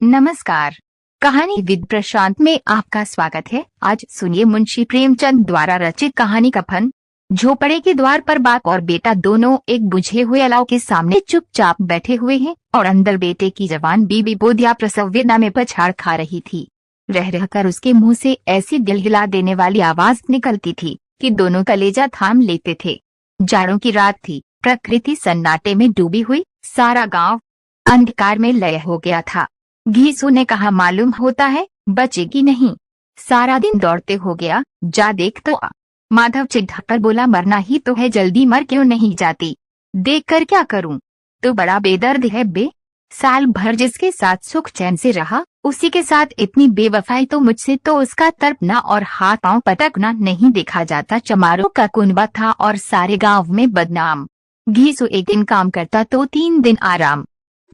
नमस्कार। कहानी विद प्रशांत में आपका स्वागत है। आज सुनिए मुंशी प्रेमचंद द्वारा रचित कहानी कफन। झोपड़े के द्वार पर बाप और बेटा दोनों एक बुझे हुए अलाव के सामने चुपचाप बैठे हुए हैं और अंदर बेटे की जवान बीबी बोधिया प्रसव वेदना में पछाड़ खा रही थी। रह रहकर उसके मुंह से ऐसी दिल हिला देने वाली आवाज निकलती थी कि दोनों कलेजा थाम लेते थे। जाड़ों की रात थी, प्रकृति सन्नाटे में डूबी हुई, सारा गांव अंधकार में लय हो गया था। घीसू ने कहा, मालूम होता है बचेगी नहीं, सारा दिन दौड़ते हो गया, जा देख तो आ। माधव चिढ़कर बोला, मरना ही तो है, जल्दी मर क्यों नहीं जाती, देख कर क्या करूं, तो बड़ा बेदर्द है बे। साल भर जिसके साथ सुख चैन से रहा, उसी के साथ इतनी बेवफाई तो मुझसे तो उसका तड़पना और हाथ पांव पटकना नहीं देखा जाता। चमारों का कुनबा था और सारे गांव में बदनाम। घीसू एक दिन काम करता तो 3 दिन आराम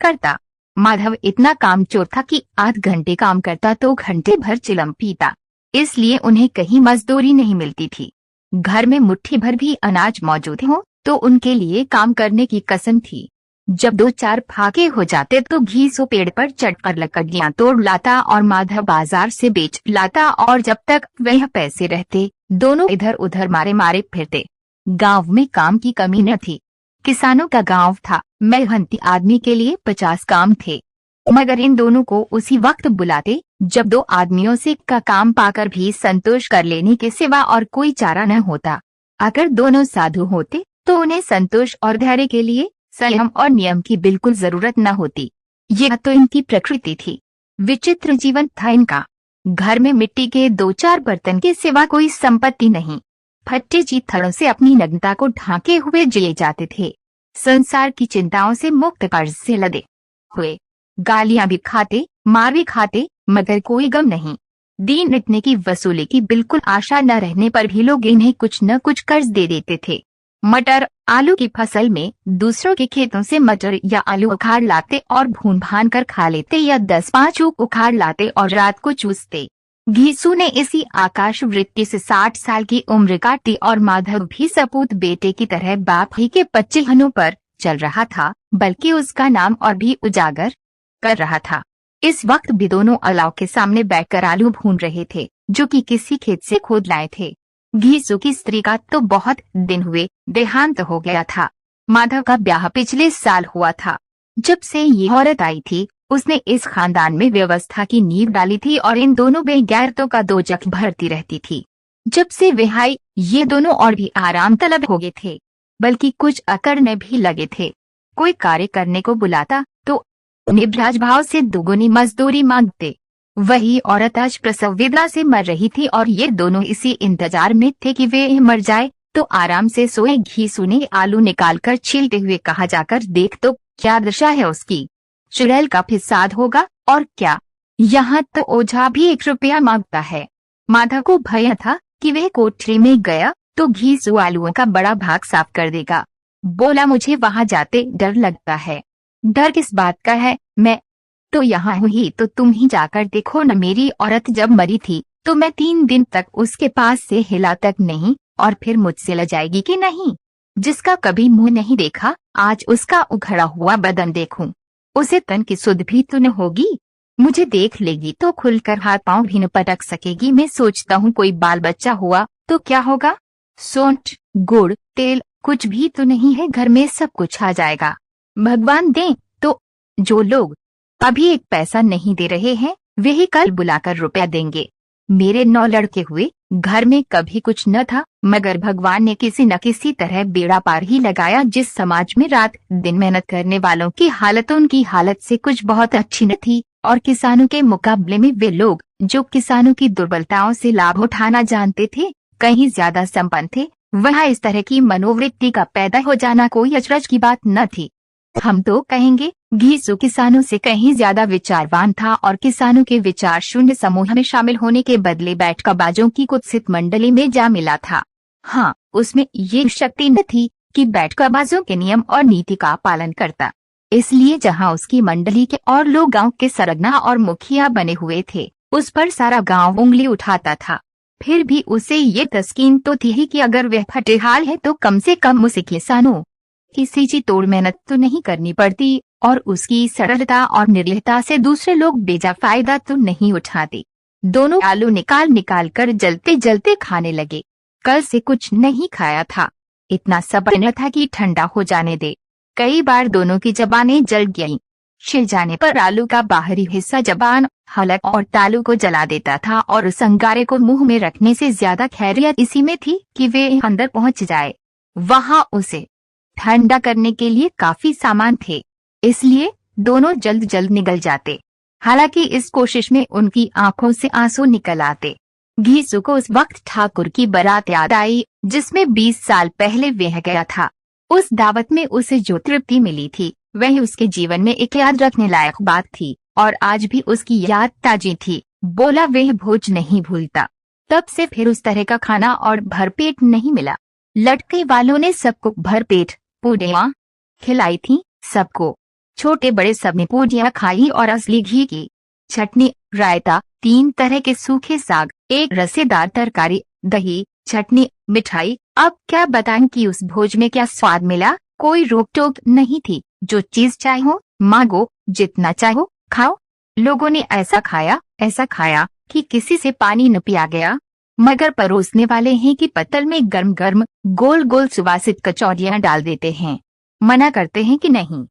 करता। माधव इतना कामचोर था कि 8 घंटे काम करता तो घंटे भर चिलम पीता, इसलिए उन्हें कहीं मजदूरी नहीं मिलती थी। घर में मुट्ठी भर भी अनाज मौजूद हो तो उनके लिए काम करने की कसम थी। जब 2-4 फाके हो जाते तो घीसू पेड़ पर चढ़कर लकड़ियां तोड़ लाता और माधव बाजार से बेच लाता, और जब तक वह पैसे रहते दोनों इधर उधर मारे मारे फिरते। गांव में काम की कमी न थी। किसानों का गांव था, मेहनती आदमी के लिए 50 काम थे, मगर इन दोनों को उसी वक्त बुलाते जब 2 आदमियों से का काम पाकर भी संतोष कर लेने के सिवा और कोई चारा न होता। अगर दोनों साधु होते तो उन्हें संतोष और धैर्य के लिए संयम और नियम की बिल्कुल जरूरत न होती। यह तो इनकी प्रकृति थी। विचित्र जीवन था इनका। घर में मिट्टी के 2-4 बर्तन के सिवा कोई संपत्ति नहीं। फट्टे चीथड़ों से अपनी नग्नता को ढांके हुए जिए जाते थे। संसार की चिंताओं से मुक्त, कर्ज से लदे हुए, गालियां भी खाते, मार भी खाते, मगर कोई गम नहीं। दीन इतने की वसूली की बिल्कुल आशा न रहने पर भी लोग इन्हें कुछ न कुछ कर्ज दे देते थे। मटर आलू की फसल में दूसरों के खेतों से मटर या आलू उखाड़ लाते और भून भान कर खा लेते, या 10-5 उखाड़ लाते और रात को चूसते। घीसू ने इसी आकाश वृत्ति से 60 साल की उम्र काटी और माधव भी सपूत बेटे की तरह बाप ही के पच्चीहनों पर चल रहा था, बल्कि उसका नाम और भी उजागर कर रहा था। इस वक्त भी दोनों अलाव के सामने बैठकर आलू भून रहे थे, जो कि किसी खेत से खोद लाए थे। घीसू की स्त्री का तो बहुत दिन हुए देहांत हो गया था। माधव का ब्याह पिछले साल हुआ था। जब से ये औरत आई थी उसने इस खानदान में व्यवस्था की नींव डाली थी और इन दोनों बेगैरतों का दोजख भरती रहती थी। जब से वह आई ये दोनों और भी आराम तलब हो गए थे, बल्कि कुछ अकड़ने भी लगे थे। कोई कार्य करने को बुलाता तो निब्राज भाव से दुगुनी मजदूरी मांगते। वही औरत आज प्रसव वेदना से मर रही थी और ये दोनों इसी इंतजार में थे कि वे मर जाए तो आराम से सोए। घीसू ने आलू निकालकर छीलते हुए कहा, जाकर देख तो क्या दशा है उसकी, चुड़ैल का फिसाद होगा और क्या, यहाँ तो ओझा भी 1 रुपया मांगता है। माधव को भय था कि वह कोठरी में गया तो घीसू आलूओं का बड़ा भाग साफ कर देगा। बोला, मुझे वहां जाते डर लगता है। डर किस बात का है, मैं तो यहाँ हूँ ही, तो तुम ही जाकर देखो न। मेरी औरत जब मरी थी तो मैं 3 दिन तक उसके पास से हिला तक नहीं, और फिर मुझसे लजाएगी कि नहीं। जिसका कभी मुंह नहीं देखा आज उसका उखड़ा हुआ बदन देखूं, उसे तन की सुध भी तो न होगी। मुझे देख लेगी तो खुलकर हाथ पांव भी न पटक सकेगी। मैं सोचता हूँ कोई बाल बच्चा हुआ तो क्या होगा। सोंठ, गुड़, तेल कुछ भी तो नहीं है घर में, सब कुछ आ जाएगा। भगवान दे तो जो लोग अभी 1 पैसा नहीं दे रहे हैं वही कल बुलाकर रुपया देंगे। मेरे 9 लड़के हुए, घर में कभी कुछ न था, मगर भगवान ने किसी न किसी तरह बेड़ा पार ही लगाया। जिस समाज में रात दिन मेहनत करने वालों की हालत उनकी हालत से कुछ बहुत अच्छी न थी, और किसानों के मुकाबले में वे लोग जो किसानों की दुर्बलताओं से लाभ उठाना जानते थे कहीं ज्यादा संपन्न थे, वहाँ इस तरह की मनोवृत्ति का पैदा हो जाना कोई अचरज की बात न थी। हम तो कहेंगे घीसू किसानों से कहीं ज्यादा विचारवान था और किसानों के विचार शून्य समूह में शामिल होने के बदले बैठकबाजों की कुत्सित मंडली में जा मिला था। हाँ, उसमें ये शक्ति न थी कि बैठकबाजों के नियम और नीति का पालन करता। इसलिए जहाँ उसकी मंडली के और लोग गांव के सरगना और मुखिया बने हुए थे, उस पर सारा गांव उंगली उठाता था। फिर भी उसे ये तस्कीन तो थी ही कि अगर वह फटेहाल है तो कम से कम उसे किसानों किसी जी तोड़ मेहनत तो नहीं करनी पड़ती और उसकी सरलता और निर्लता से दूसरे लोग बेजा फायदा तो नहीं उठाते। दोनों आलू निकाल निकाल कर जलते जलते खाने लगे। कल से कुछ नहीं खाया था, इतना सब्र न था कि ठंडा हो जाने दे। कई बार दोनों की जबानें जल गईं। छिल जाने पर आलू का बाहरी हिस्सा जबान, हलक और तालू को जला देता था और उस अंगारे को मुंह में रखने से ज्यादा खैरियत इसी में थी कि वे अंदर पहुंच जाए। वहां उसे ठंडा करने के लिए काफी सामान थे, इसलिए दोनों जल्द जल्द निगल जाते। हालांकि इस कोशिश में उनकी आंखों से आंसू निकल आते। घीसू को उस वक्त ठाकुर की बारात याद आई जिसमें 20 साल पहले वह गया था। उस दावत में उसे जो तृप्ति मिली थी वह उसके जीवन में एक याद रखने लायक बात थी और आज भी उसकी याद ताजी थी। बोला वह भोज नहीं भूलता। तब से फिर उस तरह का खाना और भरपेट नहीं मिला। लड़के वालों ने सबको भरपेट पूड़ियाँ खिलाई थी। सबको, छोटे बड़े सबने पूड़ियाँ खाई और असली घी की चटनी, रायता, 3 तरह के सूखे साग, एक रसेदार तरकारी, दही, चटनी, मिठाई। अब क्या बताएं कि उस भोज में क्या स्वाद मिला। कोई रोक टोक नहीं थी, जो चीज चाहो मांगो, जितना चाहो खाओ। लोगों ने ऐसा खाया कि किसी से पानी न पिया गया। मगर परोसने वाले हैं कि पत्तल में गर्म गर्म गोल गोल सुवासित कचौरियां डाल देते हैं। मना करते हैं कि नहीं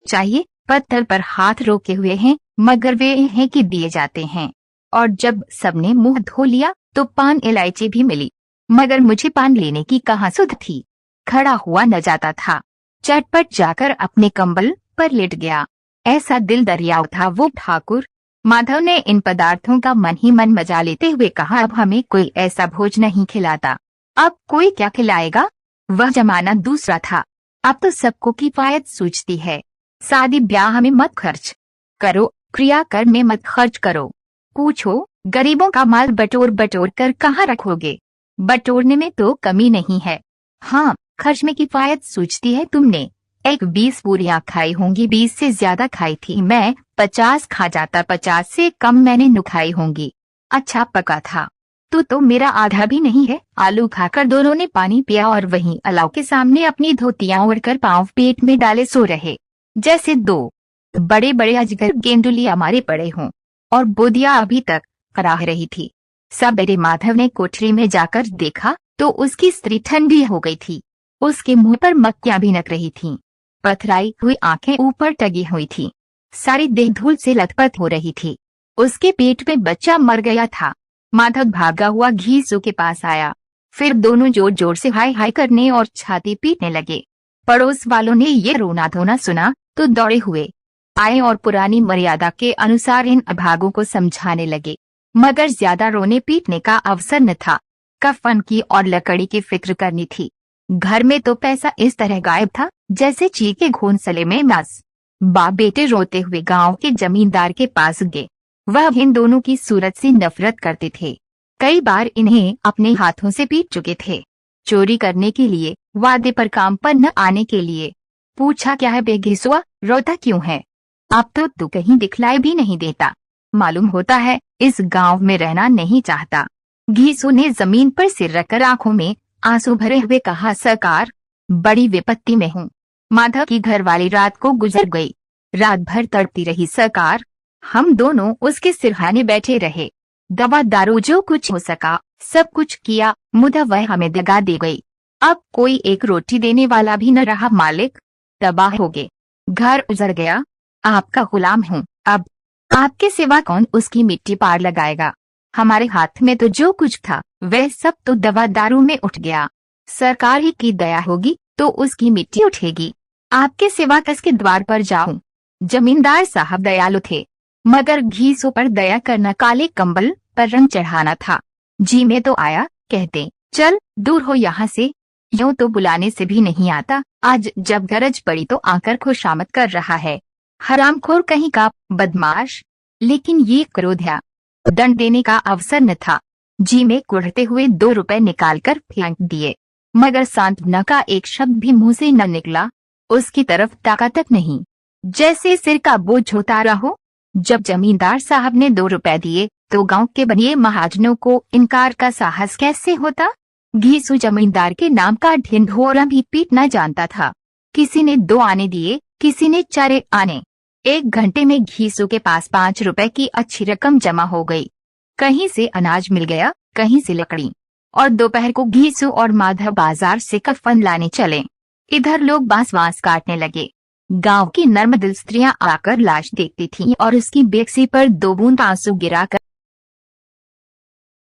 चाहिए। पत्तल पर हाथ रोके हुए हैं, मगर वे हैं कि दिए जाते हैं। और जब सबने मुंह धो लिया तो पान इलायची भी मिली, मगर मुझे पान लेने की कहाँ सुध थी। खड़ा हुआ न जाता था। चटपट जाकर अपने कंबल पर लेट गया। ऐसा दिल दरियाव था वो ठाकुर। माधव ने इन पदार्थों का मन ही मन मजा लेते हुए कहा, अब हमें कोई ऐसा भोज नहीं खिलाता। अब कोई क्या खिलाएगा। वह जमाना दूसरा था। अब तो सबको किफायत सूझती है। शादी ब्याह में मत खर्च करो, क्रियाकर्म में मत खर्च करो। पूछो, गरीबों का माल बटोर बटोर कर कहाँ रखोगे। बटोरने में तो कमी नहीं है, हाँ खर्च में किफायत सूझती है। तुमने 20 पूरियां खाई होंगी, 20 से ज्यादा खाई थी मैं। 50 खा जाता, 50 से कम मैंने न खाई होंगी। अच्छा पका था। तू तो मेरा आधा भी नहीं है। आलू खाकर दोनों ने पानी पिया और वहीं अलाव के सामने अपनी धोतियां ओढ़कर पांव पेट में डाले सो रहे, जैसे 2 बड़े बड़े अजगर गेंदुलिया मारे पड़े हों। और बोदिया अभी तक कराह रही थी। सबेरे माधव ने कोठरी में जाकर देखा तो उसकी स्त्री ठंडी हो गई थी। उसके मुंह पर मक्खियां भिनक रही थीं। पथराई हुई आंखें ऊपर टगी हुई थी। सारी देह धूल से लथपथ हो रही थी। उसके पेट में बच्चा मर गया था। माधव भागा हुआ घीसू के पास आया। फिर दोनों जोर जोर से हाय हाय करने और छाती पीटने लगे। पड़ोस वालों ने ये रोना धोना सुना तो दौड़े हुए आए और पुरानी मर्यादा के अनुसार इन अभागों को समझाने लगे। मगर ज्यादा रोने पीटने का अवसर न था। कफन की और लकड़ी की फिक्र करनी थी। घर में तो पैसा इस तरह गायब था जैसे चीके घोंसले में मांस। बाप बेटे रोते हुए गांव के जमींदार के पास गए। वह इन दोनों की सूरत से नफरत करते थे। कई बार इन्हें अपने हाथों से पीट चुके थे। चोरी करने के लिए, वादे पर काम पर न आने के लिए। पूछा, क्या है बेघिसुआ, रोता क्यों है। अब तो तू कहीं दिखलाई भी नहीं देता। मालूम होता है इस गांव में रहना नहीं चाहता। घीसू ने जमीन पर सिर रखकर आंखों में आंसू भरे हुए कहा, सरकार बड़ी विपत्ति में हूँ। माधव की घरवाली रात को गुजर गई। रात भर तड़पती रही सरकार। हम दोनों उसके सिरहाने बैठे रहे। दवा दारू जो कुछ हो सका सब कुछ किया, मुदा वह हमें दगा दे गई। अब कोई एक रोटी देने वाला भी न रहा। मालिक तबाह हो गए, घर उजड़ गया। आपका गुलाम हूँ। अब आपके सिवा कौन उसकी मिट्टी पार लगाएगा। हमारे हाथ में तो जो कुछ था वह सब तो दवा दारू में उठ गया। सरकार ही की दया होगी तो उसकी मिट्टी उठेगी। आपके सिवा किसके द्वार पर जाऊं। जमींदार साहब दयालु थे, मगर घीसू पर दया करना काले कंबल पर रंग चढ़ाना था। जी में तो आया, कहते चल दूर हो यहाँ से। यूं तो बुलाने से भी नहीं आता, आज जब गरज पड़ी तो आकर खुशामद कर रहा है। हरामखोर कहीं का बदमाश। लेकिन ये क्रोध्या दंड देने का अवसर न था। जी में कुढ़ते हुए 2 रुपए निकालकर फेंक दिए, मगर सांत्वना का एक शब्द भी मुंह से न निकला। उसकी तरफ ताका तक नहीं, जैसे सिर का बोझ होता रहो। जब जमींदार साहब ने 2 रुपए दिए तो गांव के बनिए महाजनों को इनकार का साहस कैसे होता। घीसू जमींदार के नाम का ढिंढोरा भी पीटना जानता था। किसी ने 2 आने दिए, किसी ने 4 आने। 1 घंटे में घीसू के पास 5 रुपए की अच्छी रकम जमा हो गई। कहीं से अनाज मिल गया, कहीं से लकड़ी। और दोपहर को घीसू और माधव बाजार से कफन लाने चले। इधर लोग बांस काटने लगे। गांव की नर्मदिल स्त्रियां आकर लाश देखती थीं और उसकी बेकसी पर 2 बूंद आंसू गिराकर